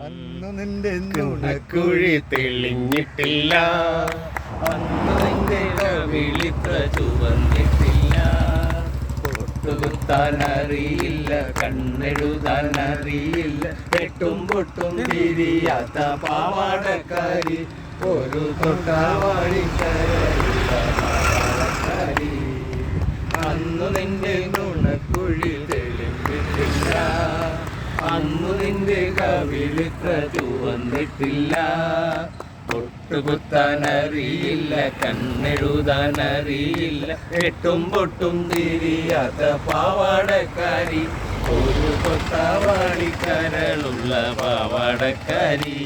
അന്നു നിന്റെ നുണക്കുഴി തെളിഞ്ഞിട്ടില്ല, അന്നു നിന്റെ കവിളിത്ര ചുവന്നിട്ടില്ല. പൊട്ടുകുത്താൻ അറിയില്ല, കണ്ണെഴുതാൻ അറിയില്ല, വെട്ടും പൊട്ടും തിരിയാത്ത പാവാടക്കാരി, ഒരു തൊട്ടാവാടിക്കാരി. അന്നു നിന്റെ നുണക്കുഴി തെളിഞ്ഞിട്ടില്ല, അന്നു നിന്റെ കവിളിത്ര ചുവന്നിട്ടില്ല. പൊട്ടുകുത്താൻ അറിയില്ല, കണ്ണെഴുതാൻ അറിയില്ല, വെട്ടും പൊട്ടും തിരിയാത്ത പാവാടക്കാരി, ഒരു തൊട്ടാവാടിക്കരളുള്ള പാവാടക്കാരി.